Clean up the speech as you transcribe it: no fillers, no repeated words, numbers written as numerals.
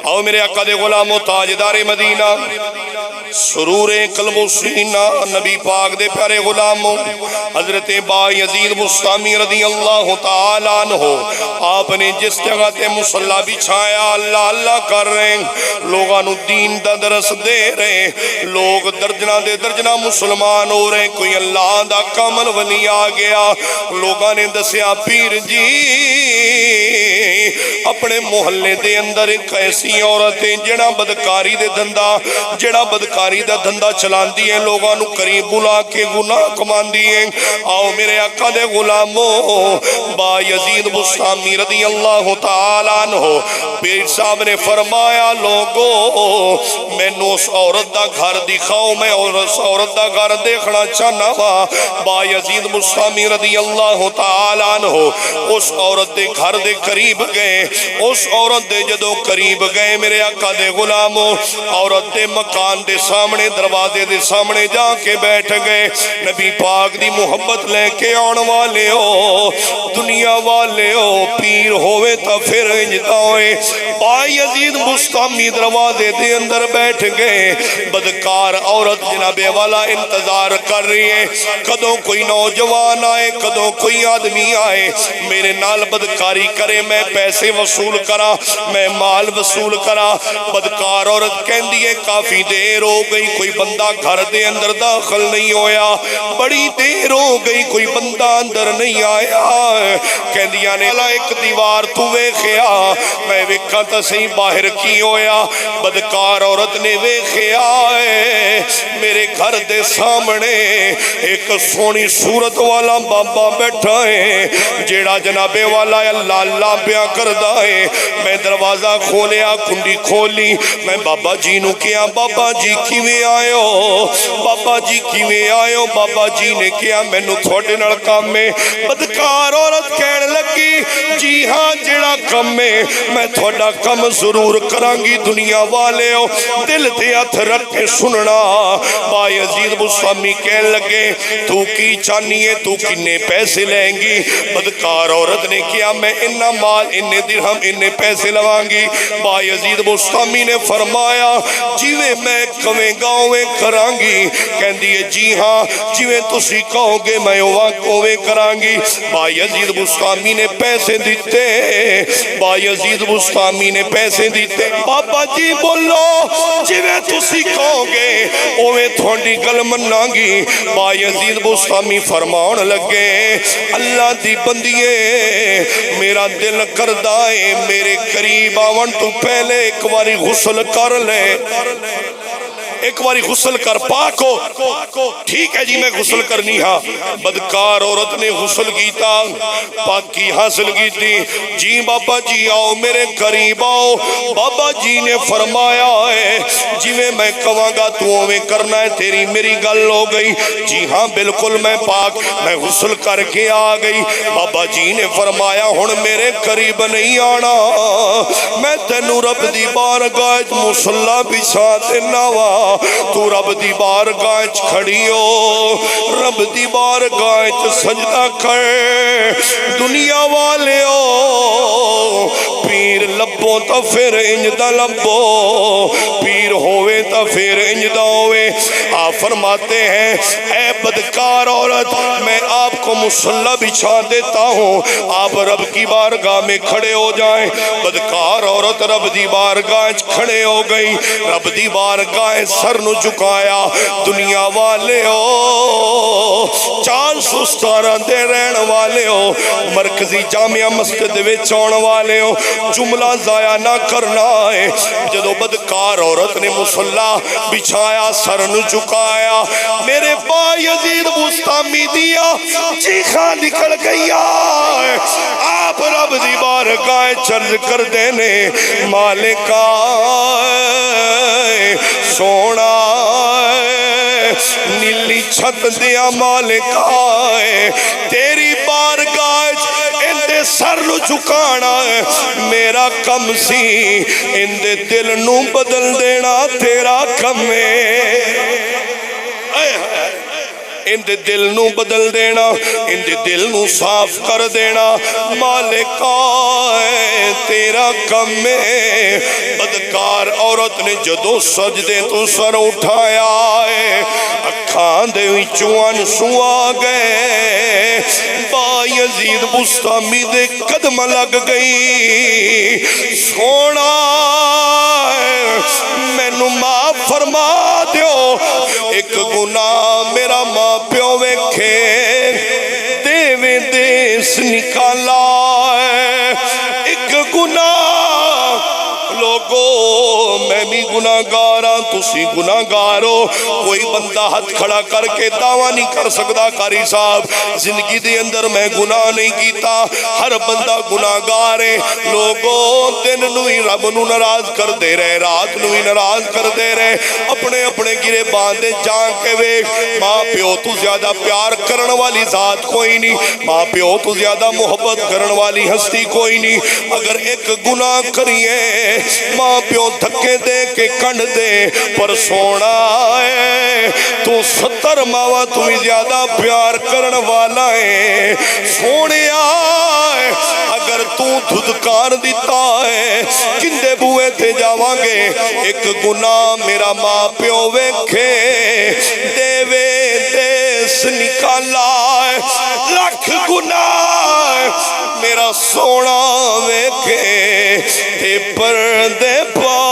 آؤ میرے آقا دے غلامو تاجدار مدینہ سرور قلب و سینہ نبی پاک دے پیارے غلاموں حضرت بایزید بستامی رضی اللہ تعالیٰ عنہ آپ نے جس جگہ تے مصلی بچھایا اللہ اللہ کر رہے لوگانو دین دا درس دے رہے لوگ درجنہ دے درجنہ مسلمان ہو رہے کوئی اللہ دا کامل ولی آ گیا لوگاں نے دسیا پیر جی اپنے محلے دے اندر ایک ایسی عورتیں جڑا بدکاری دے دھندا چلان دیئے لوگاں نو قریب بلا کے گناہ کمان دیئے آؤ میرے آقا دے غلاموں بایزید بستامی رضی اللہ تعالیٰ عنہ پیر صاحب نے فرمایا لوگو میں نو اس عورت دا گھر دکھاؤ میں اس عورت دا گھر دیکھنا چاہنا وا بایزید بستامی رضی اللہ تعالیٰ عنہ اس عورت دے گھر دے قریب گئے اس عورت دے جدو قریب گئے میرے آقا دے غلاموں عورت دے مکان دے سامنے دروازے دے سامنے جا کے بیٹھ گئے نبی پاک دی محبت لے کے آن والے ہو دنیا والے ہو پیر ہوئے تا پھر انجدہ ہوئے بایزید بستامی دروازے دے اندر بیٹھ گئے بدکار عورت جناب والا انتظار کر رہی ہے کدوں کوئی نوجوان آئے کدوں کوئی آدمی آئے میرے نال بدکاری کرے میں پیسے وصول کرا میں مال وصول کرا بدکار عورت کہن دیئے کافی دیر ہو گئی کوئی بندہ گھر دے اندر داخل نہیں ہویا بڑی دیر ہو گئی کوئی بندہ اندر نہیں آیا کہن دیا نے ایک دیوار تو ویخیا میں ویکھا تا صحیح باہر کی ہویا بدکار عورت نے ویخیا میرے گھر دے سامنے ایک سونی صورت والا بابا بیٹھا ہے جیڑا جناب والا اللہ اللہ بیاں کردہ ہے میں دروازہ کھولیا کنڈی کھولی میں بابا جی نو کیا بابا جی کیویں آئے ہو بابا جی کیویں آئے ہو بابا جی نے کیا میں نو تھوڑے نڑکا میں بدکار عورت کہنے لگی جی ہاں جیڑا کم میں تھوڑا کم ضرور کرانگی دنیا والے ہو دل دے ہتھ رکھ کے سننا بایزید بستامی کہنے لگے تو کی چانیے تو کنے پیسے لیں گی بدکار عورت نے کیا میں انہ مال انہ درہم انہ پیسے لوانگی بایزید بستامی نے فرمایا جیوے میں کمیں گاؤں کرانگی کہن دیئے جی ہاں جیوے تسی کہو گے میں وہاں کوئے کرانگی بایزید بستامی نے پیسے دیتے بایزید بستامی نے پیسے دیتے بابا جی بولو جیوے تسی کہو گے اوے تھوڑی گل منانگی بایزید بستامی فرمان لگے اللہ دی بندیے میرا دل کردائے میرے قریب آون تو پہلے ایک باری غسل کر لے ایک باری غسل کر پاک ہو ٹھیک ہے جی میں غسل کرنی ہاں بدکار عورت نے غسل کیتا پاکی حاصل کی تھی جی بابا جی آؤ میرے قریب آؤ بابا جی نے فرمایا ہے جی میں کہاں گا تو ہمیں کرنا ہے تیری میری گل ہو گئی جی ہاں بالکل میں پاک میں غسل کر کے آ گئی بابا جی نے فرمایا ہن میرے قریب نہیں آنا میں تینوں رب دی بارگاہ مصلی بچھا دینا وا تو رب دی بارگاہ کھڑی ہو رب دی بارگاہ سجدہ کر دنیا والے ہو پیر لبوں تا پھر انجدہ لبوں پیر ہوئے تا پھر انجدہ ہوئے آپ فرماتے ہیں اے بدکار عورت میں آپ کو مصلی بچھا دیتا ہوں آپ رب کی بارگاہ میں کھڑے ہو جائیں بدکار عورت رب دی بارگاہ کھڑے ہو گئی رب دی بارگاہ سر نو جھکایا دنیا والے ہو چال سستاراں دے رہن والے ہو مرکزی جامعہ مسجد وچ آن والے ہو جملہ ضائع نہ کرنا ہے جدو بدکار عورت نے مصلی بچھایا سر نو جھکایا میرے بایزید بستامی دیا چیخاں نکل گیا آپ رب دی بارگاہ چرج کر دینے مالکا سونا نیلی چھت دیا مالکا تیری بارگاہ اندے سر نو جھکانا میرا کم سی اندے دل نو بدل دینا تیرا کم ہے اندے دل نو بدل دینا اندے دل نو صاف کر دینا مالکا تیرا کم ہے پرہیزگار عورت نے جدو سجدے تو سر اٹھایا ہے اکھاں دے وچوں آنسو آ گئے بایزید بستامی دے قدم لگ گئی سونا مینوں معاف فرما دیو ایک گناہ میرا ماں پیو ویکھے دیوے دیس نکالا ہے ایک گناہ لوگو میں بھی گناہگاراں تسی گناہگارو کوئی بندہ ہاتھ کھڑا کر کے دعویٰ نہیں کر سکتا قاری صاحب زندگی دے اندر میں گناہ نہیں کیتا ہر بندہ گناہگار ہے لوگو دن نوی رب نو ناراض کر دے رہے رات نوی ناراض کر دے رہے اپنے اپنے گرے باندھے جان کے ویک ماں پیو تو زیادہ پیار کرن والی ذات کوئی نہیں ماں پیو تو زیادہ محبت کرن والی ہستی کوئی نہیں اگر ایک گناہ کریے ماں پیو دھکے دے کے کنڈ دے پر سونا ہے تو 70 ماوا تمہیں زیادہ پیار کرن والا ہے سونیا ہے اگر تو دھدکار دیتا ہے کندے بوئے تھے جاواں گے ایک گناہ میرا ماں پیو ویکھے دیوے دیس نکالا ہے لکھ گناہ میرا سونا ویکھے تے پردے پا